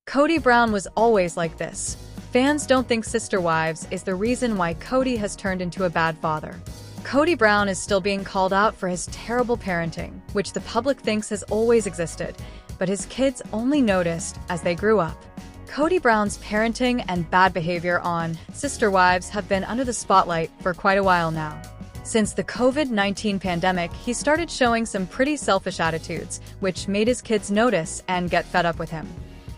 Kody Brown was always like this. Fans don't think sister wives is the reason why Kody has turned into a bad father. Kody Brown is still being called out for his terrible parenting, which the public thinks has always existed, but his kids only noticed as they grew up. Kody Brown's parenting and bad behavior on Sister Wives have been under the spotlight for quite a while now. Since the COVID-19 pandemic, he started showing some pretty selfish attitudes, which made his kids notice and get fed up with him.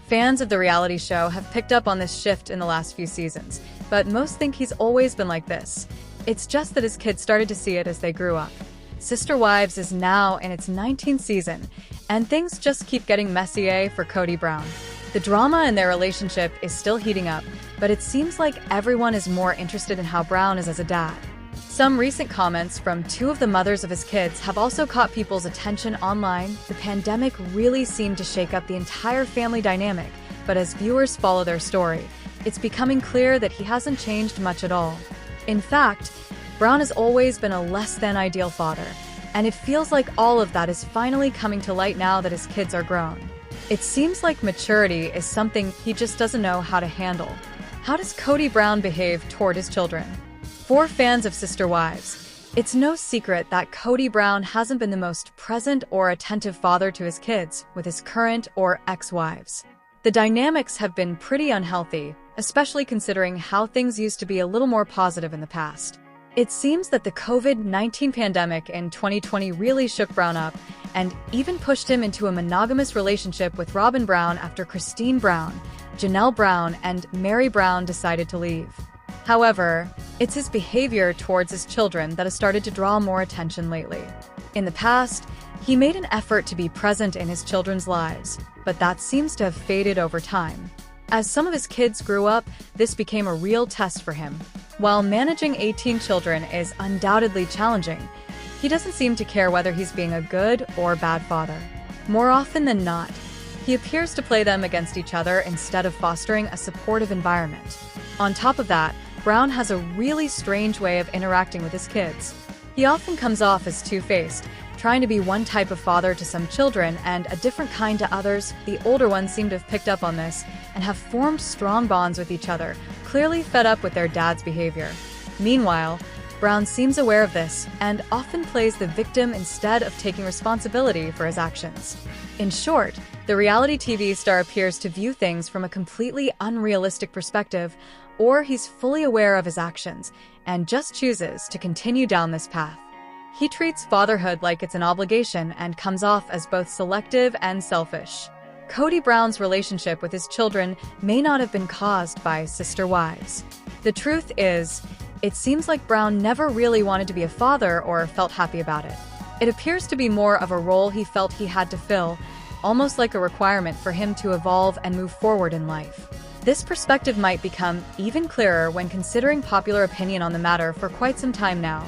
Fans of the reality show have picked up on this shift in the last few seasons, but most think he's always been like this. It's just that his kids started to see it as they grew up. Sister Wives is now in its 19th season, and things just keep getting messier for Kody Brown. The drama in their relationship is still heating up, but it seems like everyone is more interested in how Brown is as a dad. Some recent comments from two of the mothers of his kids have also caught people's attention online. The pandemic really seemed to shake up the entire family dynamic, but as viewers follow their story, it's becoming clear that he hasn't changed much at all. In fact, Brown has always been a less-than-ideal father, and it feels like all of that is finally coming to light now that his kids are grown. It seems like maturity is something he just doesn't know how to handle. How does Kody Brown behave toward his children? For fans of Sister Wives, it's no secret that Kody Brown hasn't been the most present or attentive father to his kids with his current or ex-wives. The dynamics have been pretty unhealthy, especially considering how things used to be a little more positive in the past. It seems that the COVID-19 pandemic in 2020 really shook Brown up and even pushed him into a monogamous relationship with Robin Brown after Christine Brown, Janelle Brown, and Mary Brown decided to leave. However, it's his behavior towards his children that has started to draw more attention lately. In the past, he made an effort to be present in his children's lives, but that seems to have faded over time. As some of his kids grew up, this became a real test for him. While managing 18 children is undoubtedly challenging, he doesn't seem to care whether he's being a good or bad father. More often than not, he appears to play them against each other instead of fostering a supportive environment. On top of that, Brown has a really strange way of interacting with his kids. He often comes off as two-faced, trying to be one type of father to some children and a different kind to others. The older ones seem to have picked up on this and have formed strong bonds with each other, clearly fed up with their dad's behavior. Meanwhile, Brown seems aware of this and often plays the victim instead of taking responsibility for his actions. In short, the reality TV star appears to view things from a completely unrealistic perspective, or he's fully aware of his actions and just chooses to continue down this path. He treats fatherhood like it's an obligation and comes off as both selective and selfish. Kody Brown's relationship with his children may not have been caused by sister wives. The truth is, it seems like Brown never really wanted to be a father or felt happy about it. It appears to be more of a role he felt he had to fill, almost like a requirement for him to evolve and move forward in life. This perspective might become even clearer when considering popular opinion on the matter for quite some time now.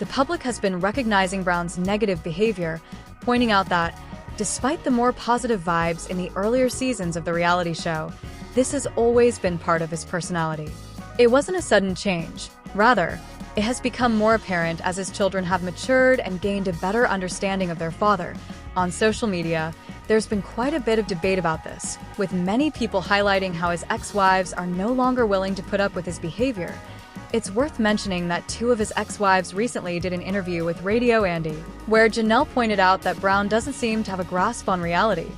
The public has been recognizing Brown's negative behavior, pointing out that, despite the more positive vibes in the earlier seasons of the reality show, this has always been part of his personality. It wasn't a sudden change. Rather, it has become more apparent as his children have matured and gained a better understanding of their father. On social media, there's been quite a bit of debate about this, with many people highlighting how his ex-wives are no longer willing to put up with his behavior. It's worth mentioning that two of his ex-wives recently did an interview with Radio Andy, where Janelle pointed out that Brown doesn't seem to have a grasp on reality.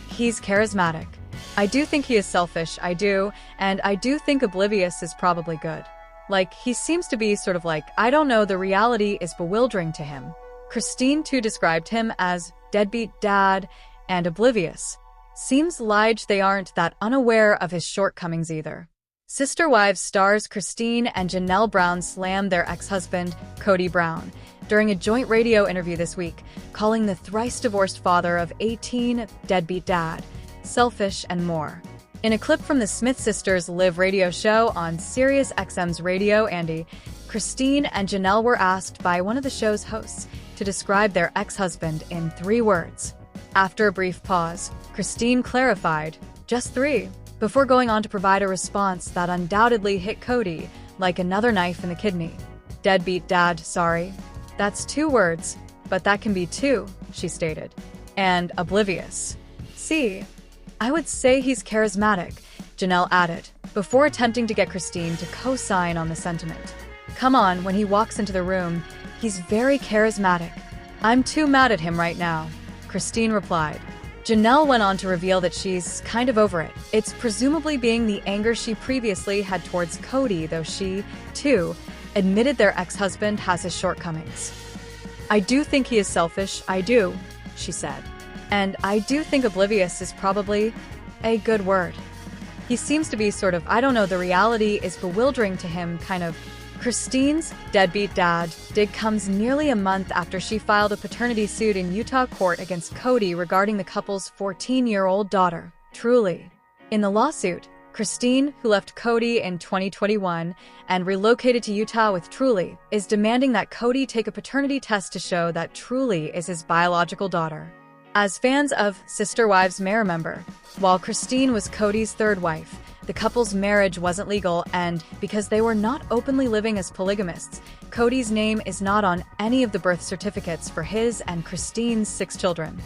He's charismatic. I do think he is selfish, I do, and I do think oblivious is probably good. Like, he seems to be sort of like, I don't know, the reality is bewildering to him. Christine too described him as deadbeat dad and oblivious. Seems like they aren't that unaware of his shortcomings either. Sister Wives stars Christine and Janelle Brown slammed their ex-husband, Kody Brown, during a joint radio interview this week, calling the thrice-divorced father of 18 deadbeat dad, selfish, and more. In a clip from the Smith Sisters' live radio show on Sirius XM's Radio Andy, Christine and Janelle were asked by one of the show's hosts to describe their ex-husband in 3 words. After a brief pause, Christine clarified, just 3, before going on to provide a response that undoubtedly hit Kody like another knife in the kidney. Deadbeat dad, sorry. That's 2 words, but that can be 2, she stated. And oblivious. See, I would say he's charismatic, Janelle added, before attempting to get Christine to co-sign on the sentiment. Come on, when he walks into the room, he's very charismatic. I'm too mad at him right now, Christine replied. Janelle went on to reveal that she's kind of over it. It's presumably being the anger she previously had towards Kody, though she, too, admitted their ex-husband has his shortcomings. I do think he is selfish, I do, she said. And I do think oblivious is probably a good word. He seems to be sort of, I don't know, the reality is bewildering to him, kind of. Christine's deadbeat dad dig comes nearly a month after she filed a paternity suit in Utah court against Kody regarding the couple's 14-year-old daughter, Truly. In the lawsuit, Christine, who left Kody in 2021 and relocated to Utah with Truly, is demanding that Kody take a paternity test to show that Truly is his biological daughter. As fans of Sister Wives may remember, while Christine was Kody's third wife, the couple's marriage wasn't legal, and because they were not openly living as polygamists, Kody's name is not on any of the birth certificates for his and Christine's 6 children.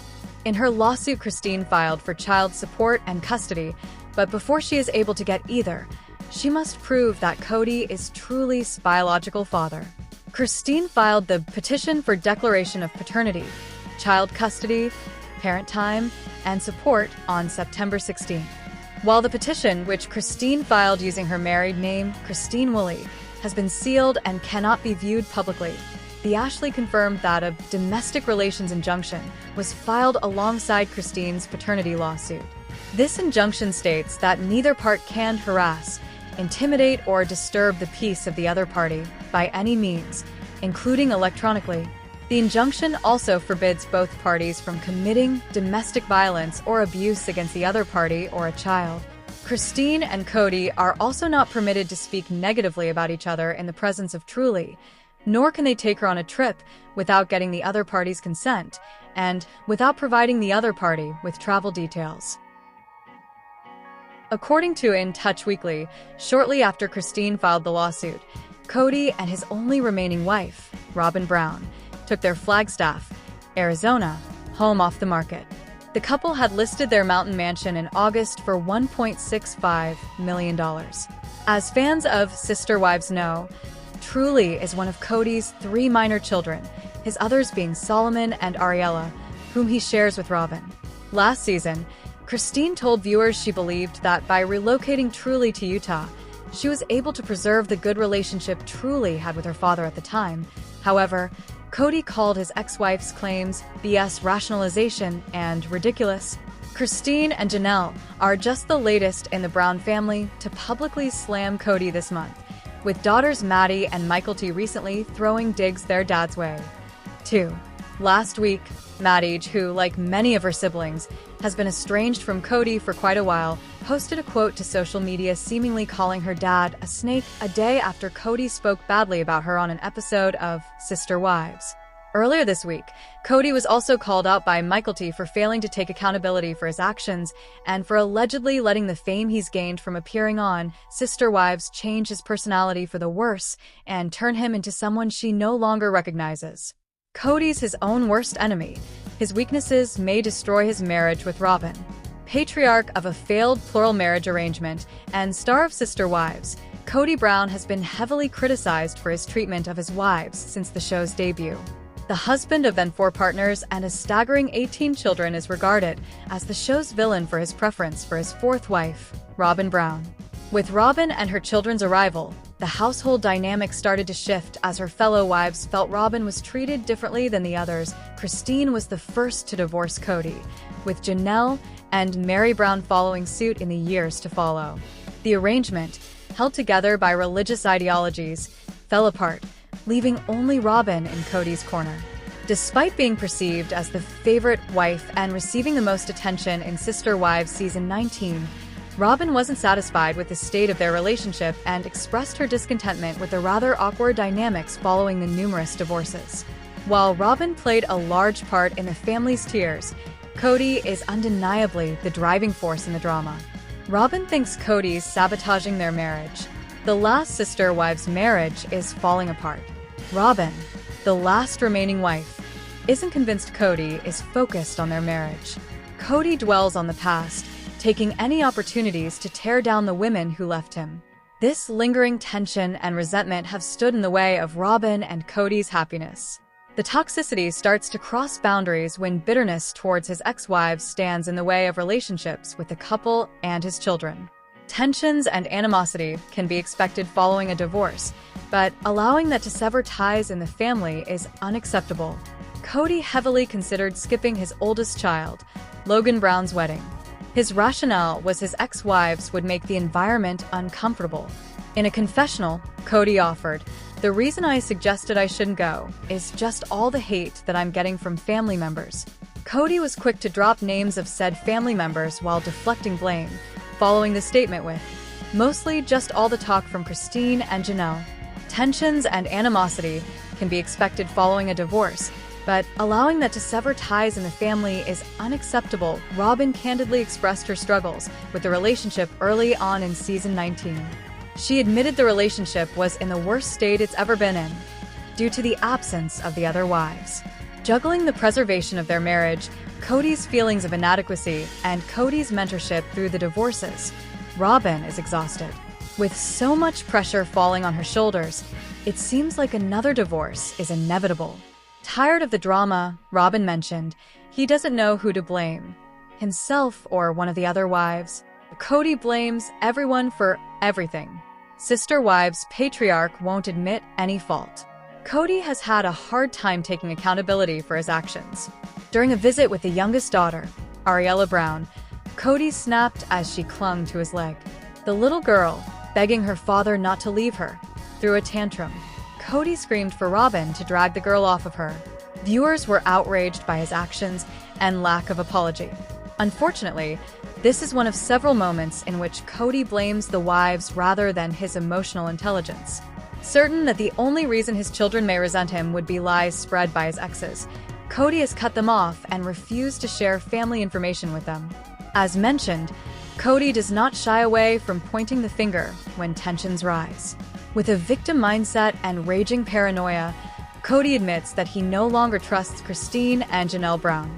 In her lawsuit, Christine filed for child support and custody, but before she is able to get either, she must prove that Kody is Truly's biological father. Christine filed the petition for declaration of paternity, child custody, parent time, and support on September 16. While the petition, which Christine filed using her married name, Christine Woolley, has been sealed and cannot be viewed publicly, the Ashley confirmed that a domestic relations injunction was filed alongside Christine's paternity lawsuit. This injunction states that neither part can harass, intimidate, or disturb the peace of the other party by any means, including electronically. The injunction also forbids both parties from committing domestic violence or abuse against the other party or a child. Christine and Kody are also not permitted to speak negatively about each other in the presence of Truly, nor can they take her on a trip without getting the other party's consent and without providing the other party with travel details. According to In Touch Weekly, shortly after Christine filed the lawsuit, Kody and his only remaining wife, Robyn Brown, took their Flagstaff, Arizona, home off the market. The couple had listed their mountain mansion in August for $1.65 million. As fans of Sister Wives know, Truly is one of Kody's 3 minor children, his others being Solomon and Ariella, whom he shares with Robyn. Last season, Christine told viewers she believed that by relocating Truly to Utah, she was able to preserve the good relationship Truly had with her father at the time. However, Kody called his ex-wife's claims BS rationalization and ridiculous. Christine and Janelle are just the latest in the Brown family to publicly slam Kody this month, with daughters Maddie and Michael recently throwing digs their dad's way. 2. Last week, Maddie, who, like many of her siblings, has been estranged from Kody for quite a while, posted a quote to social media seemingly calling her dad a snake a day after Kody spoke badly about her on an episode of Sister Wives. Earlier this week, Kody was also called out by Michael for failing to take accountability for his actions and for allegedly letting the fame he's gained from appearing on Sister Wives change his personality for the worse and turn him into someone she no longer recognizes. Kody's his own worst enemy. His weaknesses may destroy his marriage with Robyn. Patriarch of a failed plural marriage arrangement and star of Sister Wives, Kody Brown has been heavily criticized for his treatment of his wives since the show's debut. The husband of then 4 partners and a staggering 18 children is regarded as the show's villain for his preference for his 4th wife, Robyn Brown. With Robyn and her children's arrival, the household dynamic started to shift as her fellow wives felt Robyn was treated differently than the others. Christine was the first to divorce Kody, with Janelle and Mary Brown following suit in the years to follow. The arrangement, held together by religious ideologies, fell apart, leaving only Robyn in Kody's corner. Despite being perceived as the favorite wife and receiving the most attention in Sister Wives Season 19, Robyn wasn't satisfied with the state of their relationship and expressed her discontentment with the rather awkward dynamics following the numerous divorces. While Robyn played a large part in the family's tears, Kody is undeniably the driving force in the drama. Robyn thinks Kody's sabotaging their marriage. The last Sister Wives marriage is falling apart. Robyn, the last remaining wife, isn't convinced Kody is focused on their marriage. Kody dwells on the past, taking any opportunities to tear down the women who left him. This lingering tension and resentment have stood in the way of Robin and Kody's happiness. The toxicity starts to cross boundaries when bitterness towards his ex-wives stands in the way of relationships with the couple and his children. Tensions and animosity can be expected following a divorce, but allowing that to sever ties in the family is unacceptable. Kody heavily considered skipping his oldest child, Logan Brown's wedding. His rationale was his ex-wives would make the environment uncomfortable. In a confessional, Kody offered, "The reason I suggested I shouldn't go is just all the hate that I'm getting from family members." Kody was quick to drop names of said family members while deflecting blame, following the statement with, "Mostly just all the talk from Christine and Janelle." Tensions and animosity can be expected following a divorce, but allowing that to sever ties in the family is unacceptable. Robin candidly expressed her struggles with the relationship early on in season 19. She admitted the relationship was in the worst state it's ever been in, due to the absence of the other wives. Juggling the preservation of their marriage, Kody's feelings of inadequacy, and Kody's mentorship through the divorces, Robin is exhausted. With so much pressure falling on her shoulders, it seems like another divorce is inevitable. Tired of the drama, Robin mentioned, he doesn't know who to blame, himself or one of the other wives. Kody blames everyone for everything. Sister wives' patriarch won't admit any fault. Kody has had a hard time taking accountability for his actions. During a visit with the youngest daughter, Ariella Brown, Kody snapped as she clung to his leg. The little girl, begging her father not to leave her, threw a tantrum. Kody screamed for Robin to drag the girl off of her. Viewers were outraged by his actions and lack of apology. Unfortunately, this is one of several moments in which Kody blames the wives rather than his emotional intelligence. Certain that the only reason his children may resent him would be lies spread by his exes, Kody has cut them off and refused to share family information with them. As mentioned, Kody does not shy away from pointing the finger when tensions rise. With a victim mindset and raging paranoia, Kody admits that he no longer trusts Christine and Janelle Brown.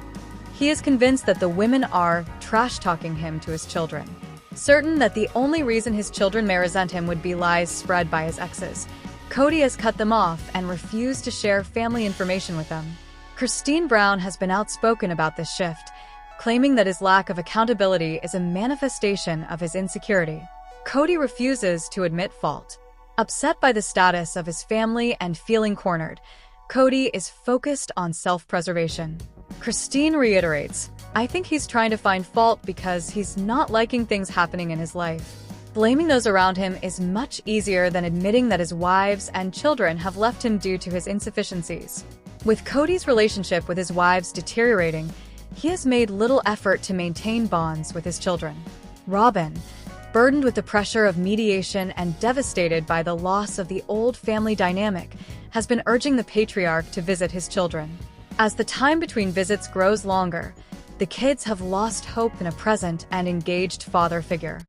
He is convinced that the women are trash-talking him to his children. Certain that the only reason his children may resent him would be lies spread by his exes, Kody has cut them off and refused to share family information with them. Christine Brown has been outspoken about this shift, claiming that his lack of accountability is a manifestation of his insecurity. Kody refuses to admit fault. Upset by the status of his family and feeling cornered, Kody is focused on self-preservation. Christine reiterates, "I think he's trying to find fault because he's not liking things happening in his life." Blaming those around him is much easier than admitting that his wives and children have left him due to his insufficiencies. With Kody's relationship with his wives deteriorating, he has made little effort to maintain bonds with his children. Robin, burdened with the pressure of mediation and devastated by the loss of the old family dynamic, has been urging the patriarch to visit his children. As the time between visits grows longer, the kids have lost hope in a present and engaged father figure.